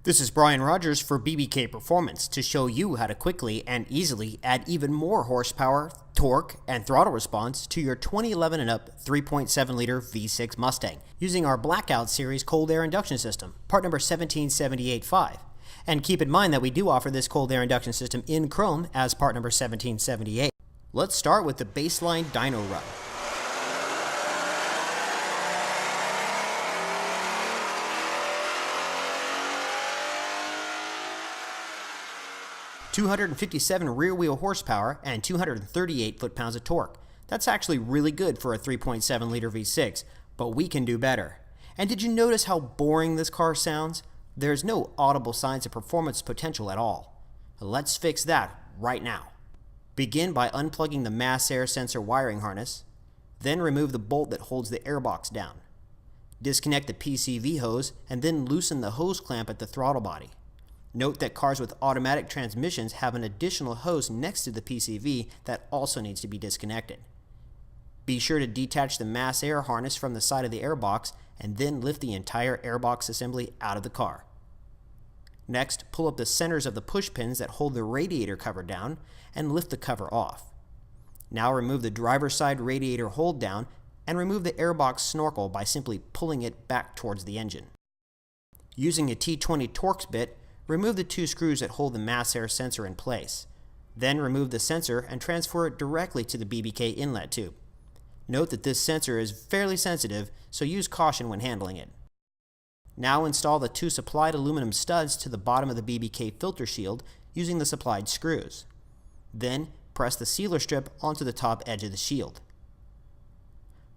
This is Brian Rogers for BBK Performance to show you how to quickly and easily add even more horsepower, torque, and throttle response to your 2011 and up 3.7-liter V6 Mustang using our Blackout Series cold air induction system, part number 17785. And keep in mind that we do offer this cold air induction system in chrome as part number 1778. Let's start with the baseline dyno run. (257 rear-wheel horsepower and 238 foot-pounds of torque. That's actually really good for a 3.7-liter V6, but we can do better. And did you notice how boring this car sounds? There's no audible signs of performance potential at all. Let's fix that right now. Begin by unplugging the mass air sensor wiring harness, then remove the bolt that holds the airbox down. Disconnect the PCV hose and then loosen the hose clamp at the throttle body. Note that cars with automatic transmissions have an additional hose next to the PCV that also needs to be disconnected. Be sure to detach the mass air harness from the side of the airbox and then lift the entire airbox assembly out of the car. Next, pull up the centers of the push pins that hold the radiator cover down and lift the cover off. Now remove the driver's side radiator hold down and remove the airbox snorkel by simply pulling it back towards the engine. Using a T20 Torx bit, remove the two screws that hold the mass air sensor in place. Then remove the sensor and transfer it directly to the BBK inlet tube. Note that this sensor is fairly sensitive, so use caution when handling it. Now install the two supplied aluminum studs to the bottom of the BBK filter shield using the supplied screws. Then press the sealer strip onto the top edge of the shield.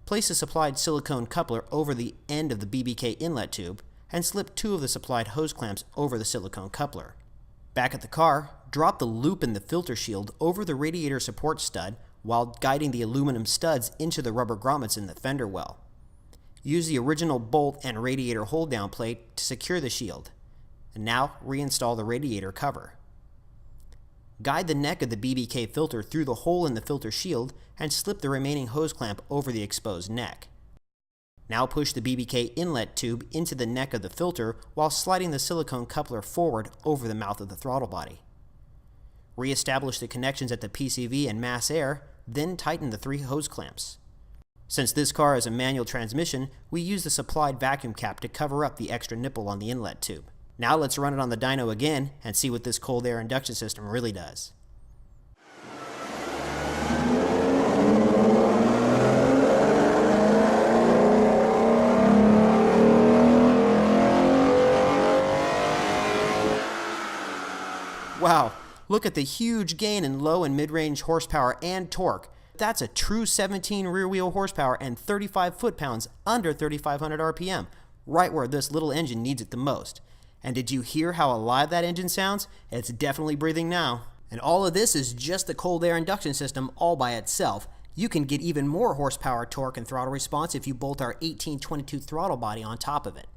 Place the supplied silicone coupler over the end of the BBK inlet tube and slip two of the supplied hose clamps over the silicone coupler. Back at the car, drop the loop in the filter shield over the radiator support stud while guiding the aluminum studs into the rubber grommets in the fender well. Use the original bolt and radiator hold-down plate to secure the shield. And now reinstall the radiator cover. Guide the neck of the BBK filter through the hole in the filter shield and slip the remaining hose clamp over the exposed neck. Now push the BBK inlet tube into the neck of the filter while sliding the silicone coupler forward over the mouth of the throttle body. Re-establish the connections at the PCV and mass air, then tighten the three hose clamps. Since this car is a manual transmission, we use the supplied vacuum cap to cover up the extra nipple on the inlet tube. Now let's run it on the dyno again and see what this cold air induction system really does. Wow, look at the huge gain in low and mid-range horsepower and torque. That's a true 17 rear-wheel horsepower and 35 foot-pounds under 3,500 RPM, right where this little engine needs it the most. And did you hear how alive that engine sounds? It's definitely breathing now. And all of this is just the cold air induction system all by itself. You can get even more horsepower, torque, and throttle response if you bolt our 1822 throttle body on top of it.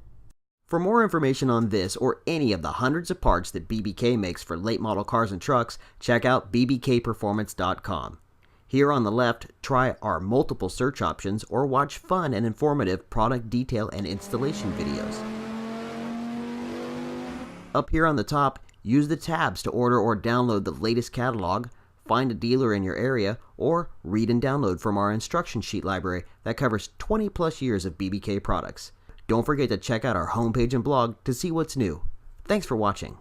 For more information on this or any of the hundreds of parts that BBK makes for late model cars and trucks, check out bbkperformance.com. Here on the left, try our multiple search options or watch fun and informative product detail and installation videos. Up here on the top, use the tabs to order or download the latest catalog, find a dealer in your area, or read and download from our instruction sheet library that covers 20 plus years of BBK products. Don't forget to check out our homepage and blog to see what's new. Thanks for watching.